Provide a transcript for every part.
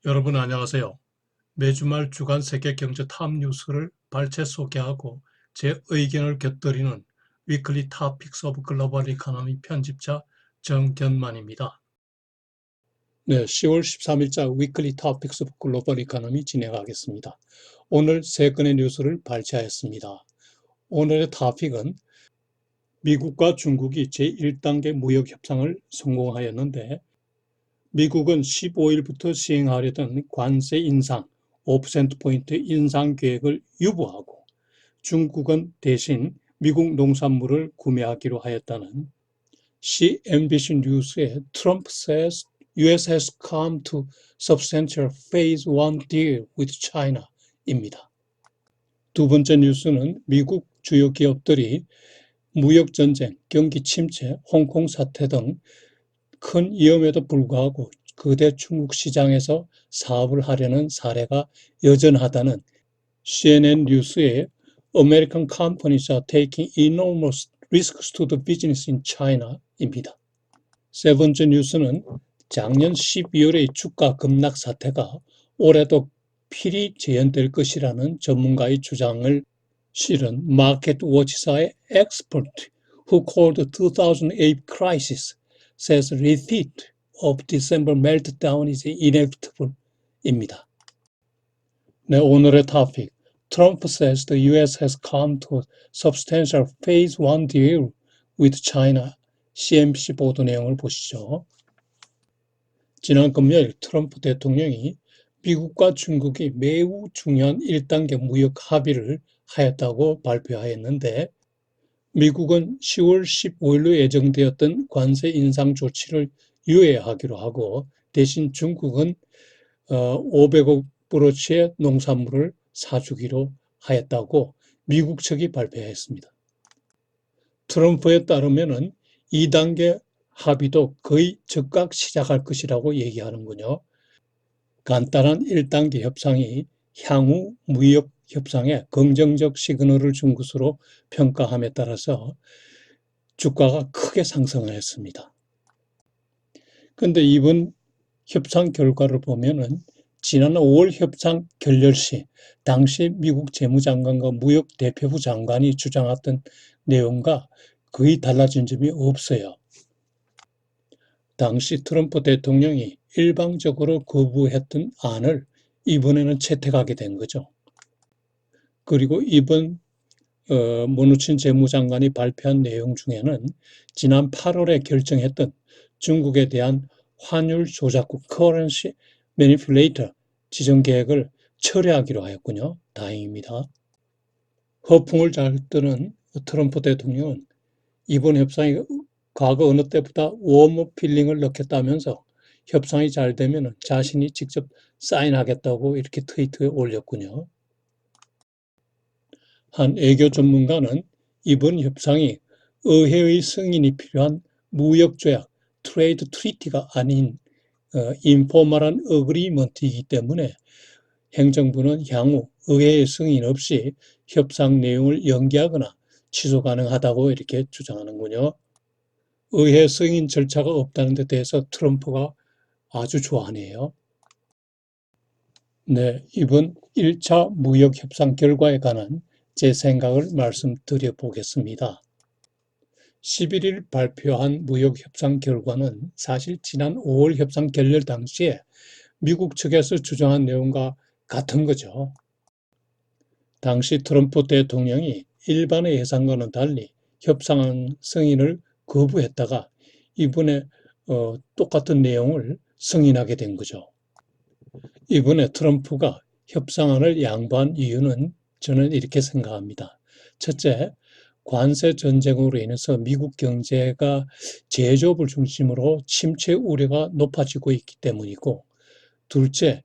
여러분 안녕하세요. 매주 말 주간 세계 경제 탑 뉴스를 발췌 소개하고 제 의견을 곁들이는 위클리 토픽스 오브 글로벌 이코노미 편집자 정견만입니다. 네, 10월 13일자 위클리 토픽스 오브 글로벌 이코노미 진행하겠습니다. 오늘 세 건의 뉴스를 발췌하였습니다. 오늘의 토픽은 미국과 중국이 제1단계 무역 협상을 성공하였는데 미국은 15일부터 시행하려던 관세 인상 5%포인트 인상 계획을 유보하고 중국은 대신 미국 농산물을 구매하기로 하였다는 CNBC 뉴스의 Trump says US has come to substantial phase one deal with China입니다. 두 번째 뉴스는 미국 주요 기업들이 무역전쟁, 경기 침체, 홍콩 사태 등 큰 위험에도 불구하고 거대 중국 시장에서 사업을 하려는 사례가 여전하다는 CNN 뉴스의 American companies are taking enormous risks to the business in China입니다. 세 번째 뉴스는 작년 12월의 주가 급락 사태가 올해도 필히 재현될 것이라는 전문가의 주장을 실은 마켓워치사의 expert who called the 2008 crisis says repeat of December meltdown is inevitable입니다. 네, 오늘의 토픽. Trump says the US has come to substantial phase one deal with China. CNBC 보도 내용을 보시죠. 지난 금요일 트럼프 대통령이 미국과 중국이 매우 중요한 1단계 무역 합의를 하였다고 발표하였는데 미국은 10월 15일로 예정되었던 관세 인상 조치를 유예하기로 하고 대신 중국은 500억 브로치의 농산물을 사주기로 하였다고 미국 측이 발표했습니다. 트럼프에 따르면 2단계 합의도 거의 즉각 시작할 것이라고 얘기하는군요. 간단한 1단계 협상이 향후 무역 협상에 긍정적 시그널을 준 것으로 평가함에 따라서 주가가 크게 상승을 했습니다. 그런데 이번 협상 결과를 보면은 지난 5월 협상 결렬 시 당시 미국 재무장관과 무역 대표부 장관이 주장했던 내용과 거의 달라진 점이 없어요. 당시 트럼프 대통령이 일방적으로 거부했던 안을 이번에는 채택하게 된 거죠. 그리고 이번 머누친 재무장관이 발표한 내용 중에는 지난 8월에 결정했던 중국에 대한 환율 조작국 currency manipulator 지정 계획을 철회하기로 하였군요. 다행입니다. 허풍을 잘 뜨는 트럼프 대통령은 이번 협상이 과거 어느 때보다 웜업 필링을 넣겠다면서 협상이 잘 되면 자신이 직접 사인하겠다고 이렇게 트위터에 올렸군요. 한 외교 전문가는 이번 협상이 의회의 승인이 필요한 무역조약 트레이드 트리티가 아닌 인포멀한 어그리먼트이기 때문에 행정부는 향후 의회의 승인 없이 협상 내용을 연기하거나 취소 가능하다고 이렇게 주장하는군요. 의회 승인 절차가 없다는 데 대해서 트럼프가 아주 좋아하네요. 네, 이번 1차 무역 협상 결과에 관한 제 생각을 말씀드려 보겠습니다. 11일 발표한 무역 협상 결과는 사실 지난 5월 협상 결렬 당시에 미국 측에서 주장한 내용과 같은 거죠. 당시 트럼프 대통령이 일반의 예상과는 달리 협상 승인을 거부했다가 이번에 똑같은 내용을 승인하게 된 거죠. 이번에 트럼프가 협상안을 양보한 이유는 저는 이렇게 생각합니다. 첫째, 관세 전쟁으로 인해서 미국 경제가 제조업을 중심으로 침체 우려가 높아지고 있기 때문이고, 둘째,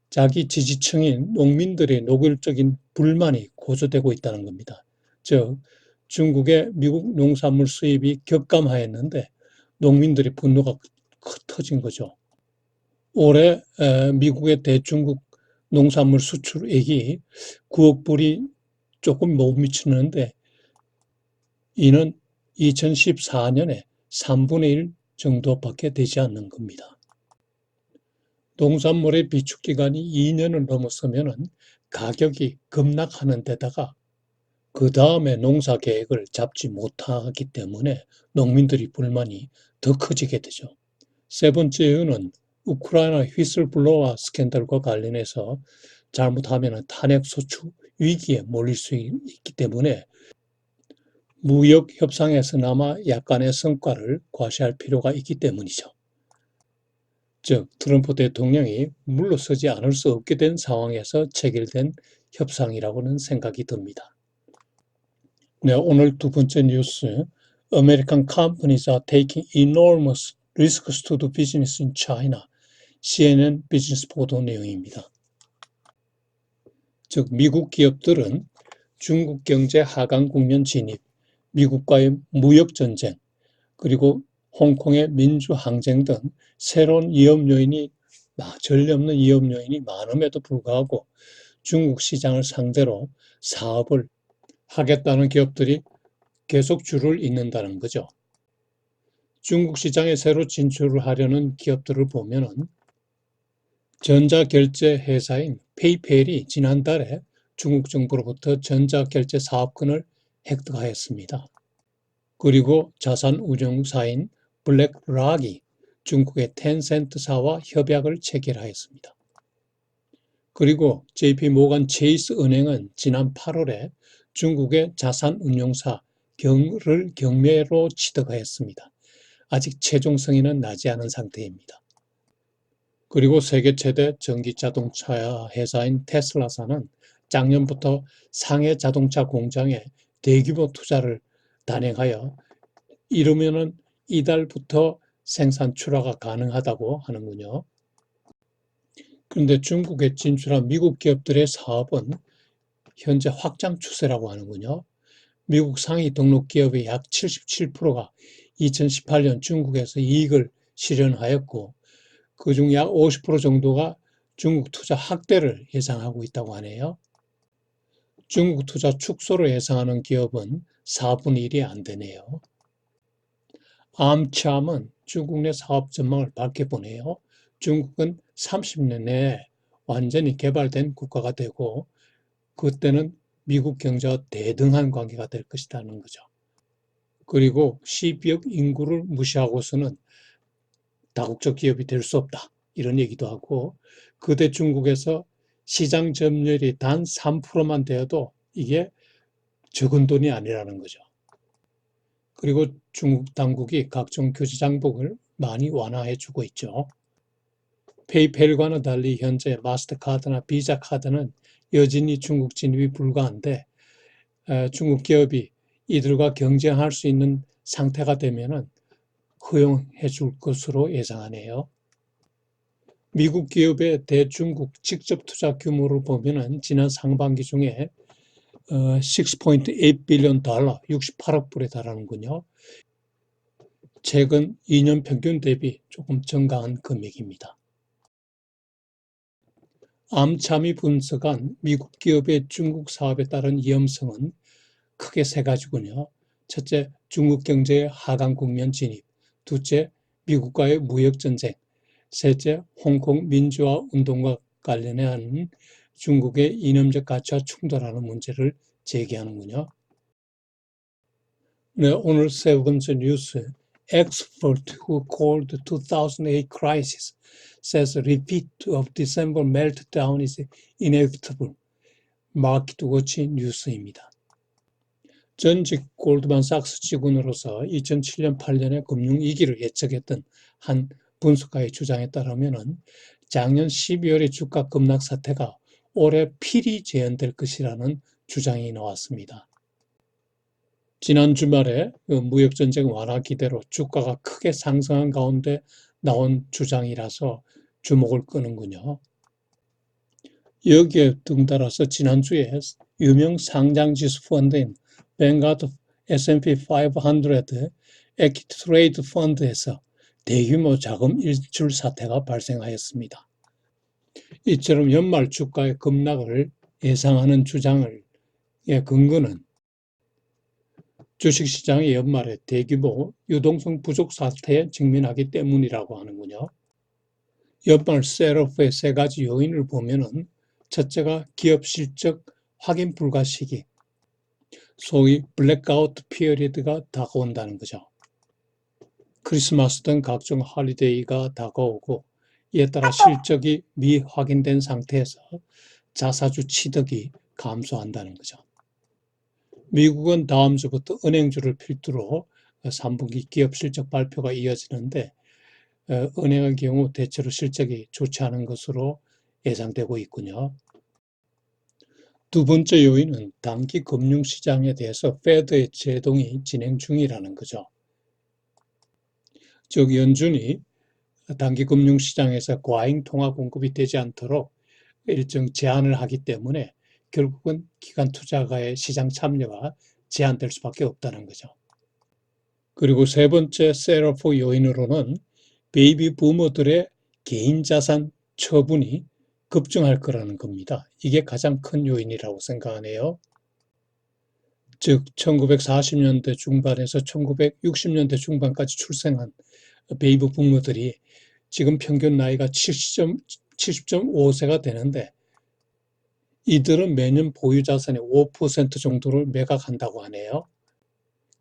자기 지지층인 농민들의 노골적인 불만이 고조되고 있다는 겁니다. 즉, 중국의 미국 농산물 수입이 격감하였는데 농민들의 분노가 터진 거죠. 올해 미국의 대중국 농산물 수출액이 9억 불이 조금 못 미치는데 이는 2014년에 3분의 1 정도밖에 되지 않는 겁니다. 농산물의 비축 기간이 2년을 넘어서면은 가격이 급락하는 데다가 그 다음에 농사 계획을 잡지 못하기 때문에 농민들이 불만이 더 커지게 되죠. 세 번째 이유는 우크라이나 휘슬블로어 스캔들과 관련해서 잘못하면 탄핵 소추 위기에 몰릴 수 있기 때문에 무역 협상에서나마 약간의 성과를 과시할 필요가 있기 때문이죠. 즉 트럼프 대통령이 물러서지 않을 수 없게 된 상황에서 체결된 협상이라고는 생각이 듭니다. 네, 오늘 두 번째 뉴스, American companies are taking enormous risks to do business in China. CNN 비즈니스 보도 내용입니다. 즉 미국 기업들은 중국 경제 하강 국면 진입, 미국과의 무역 전쟁, 그리고 홍콩의 민주항쟁 등 새로운 위험 요인이 전례 없는 위험 요인이 많음에도 불구하고 중국 시장을 상대로 사업을 하겠다는 기업들이 계속 줄을 잇는다는 거죠. 중국 시장에 새로 진출을 하려는 기업들을 보면은 전자결제 회사인 페이팔이 지난달에 중국 정부로부터 전자결제 사업권을 획득하였습니다. 그리고 자산 운용사인 블랙락이 중국의 텐센트사와 협약을 체결하였습니다. 그리고 JP모간 체이스 은행은 지난 8월에 중국의 자산 운용사 를 경매로 취득하였습니다. 아직 최종 승인은 나지 않은 상태입니다. 그리고 세계 최대 전기자동차 회사인 테슬라사는 작년부터 상해 자동차 공장에 대규모 투자를 단행하여 이르면은 이달부터 생산 출하가 가능하다고 하는군요. 그런데 중국에 진출한 미국 기업들의 사업은 현재 확장 추세라고 하는군요. 미국 상위 등록 기업의 약 77%가 2018년 중국에서 이익을 실현하였고 그중 약 50% 정도가 중국 투자 확대를 예상하고 있다고 하네요. 중국 투자 축소를 예상하는 기업은 4분의 1이 안 되네요. 암참은 중국 내 사업 전망을 밝게 보네요. 중국은 30년 내에 완전히 개발된 국가가 되고 그때는 미국 경제와 대등한 관계가 될 것이라는 거죠. 그리고 12억 인구를 무시하고서는 다국적 기업이 될 수 없다. 이런 얘기도 하고 그때 중국에서 시장 점유율이 단 3%만 되어도 이게 적은 돈이 아니라는 거죠. 그리고 중국 당국이 각종 규제 장벽을 많이 완화해 주고 있죠. 페이팔과는 달리 현재 마스터카드나 비자 카드는 여전히 중국 진입이 불가한데 중국 기업이 이들과 경쟁할 수 있는 상태가 되면은 허용해 줄 것으로 예상하네요. 미국 기업의 대중국 직접 투자 규모를 보면은 지난 상반기 중에 6.8 빌리언 달러, 68억 불에 달하는군요. 최근 2년 평균 대비 조금 증가한 금액입니다. 암참이 분석한 미국 기업의 중국 사업에 따른 위험성은 크게 세 가지군요. 첫째, 중국 경제의 하강 국면 진입. 둘째, 미국과의 무역 전쟁. 셋째, 홍콩 민주화 운동과 관련한 중국의 이념적 가치와 충돌하는 문제를 제기하는군요. 네, 오늘 세 번째 뉴스. Expert who called the 2008 crisis says a repeat of December meltdown is inevitable. 마켓 워치 뉴스입니다. 전직 골드만삭스 직원으로서 2007년 8년의 금융위기를 예측했던 한 분석가의 주장에 따르면 작년 12월의 주가 급락 사태가 올해 필히 재현될 것이라는 주장이 나왔습니다. 지난 주말에 무역전쟁 완화 기대로 주가가 크게 상승한 가운데 나온 주장이라서 주목을 끄는군요. 여기에 등달아서 지난주에 유명 상장지수 펀드인 뱅가드 S&P 500 에퀴티 트레이드 펀드에서 대규모 자금 일출 사태가 발생하였습니다. 이처럼 연말 주가의 급락을 예상하는 주장의 근거는 주식시장이 연말에 대규모 유동성 부족 사태에 직면하기 때문이라고 하는군요. 연말 셋오프의 세 가지 요인을 보면은 첫째가 기업 실적 확인 불가 시기, 소위 블랙아웃 피어리드가 다가온다는 거죠. 크리스마스 등 각종 할리데이가 다가오고 이에 따라 실적이 미확인된 상태에서 자사주 취득이 감소한다는 거죠. 미국은 다음 주부터 은행주를 필두로 3분기 기업 실적 발표가 이어지는데 은행의 경우 대체로 실적이 좋지 않은 것으로 예상되고 있군요. 두 번째 요인은 단기 금융시장에 대해서 패드의 제동이 진행 중이라는 거죠. 즉 연준이 단기 금융시장에서 과잉 통화 공급이 되지 않도록 일정 제한을 하기 때문에 결국은 기관 투자가의 시장 참여가 제한될 수밖에 없다는 거죠. 그리고 세 번째 셋오프 요인으로는 베이비 부모들의 개인 자산 처분이 급증할 거라는 겁니다. 이게 가장 큰 요인이라고 생각하네요. 즉 1940년대 중반에서 1960년대 중반까지 출생한 베이비 부모들이 지금 평균 나이가 70.5세가 되는데 이들은 매년 보유 자산의 5% 정도를 매각한다고 하네요.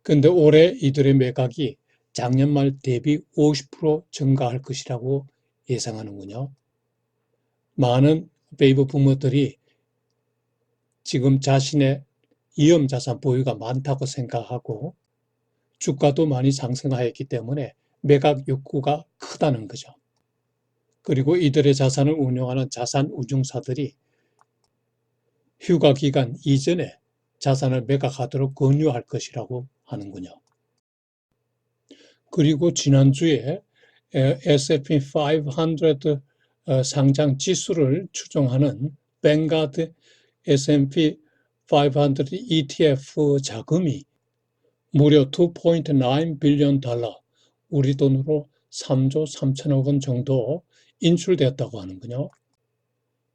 근데 올해 이들의 매각이 작년 말 대비 50% 증가할 것이라고 예상하는군요. 많은 베이비 부모들이 지금 자신의 위험자산 보유가 많다고 생각하고 주가도 많이 상승하였기 때문에 매각 욕구가 크다는 거죠. 그리고 이들의 자산을 운용하는 자산 운용사들이 휴가 기간 이전에 자산을 매각하도록 권유할 것이라고 하는군요. 그리고 지난주에 S&P 500 상장 지수를 추종하는 뱅가드 S&P 500 ETF 자금이 무려 2.9 빌리언 달러, 우리 돈으로 3조 3천억 원 정도 인출되었다고 하는군요.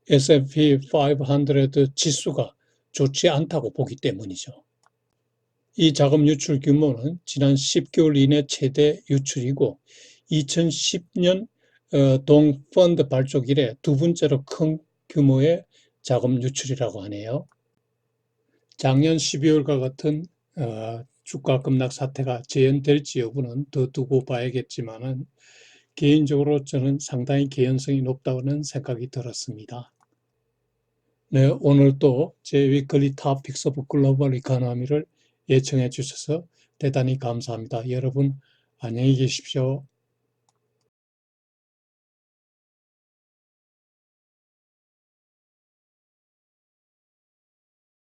S&P 500 지수가 좋지 않다고 보기 때문이죠. 이 자금 유출 규모는 지난 10개월 이내 최대 유출이고 2010년 동 펀드 발족 이래 두 번째로 큰 규모의 자금 유출이라고 하네요. 작년 12월과 같은 주가 급락 사태가 재현될지 여부는 더 두고 봐야겠지만은 개인적으로 저는 상당히 개연성이 높다는 생각이 들었습니다. 네, 오늘 또 제 위클리 탑픽스 오브 글로벌 이코노미를 예청해 주셔서 대단히 감사합니다. 여러분 안녕히 계십시오.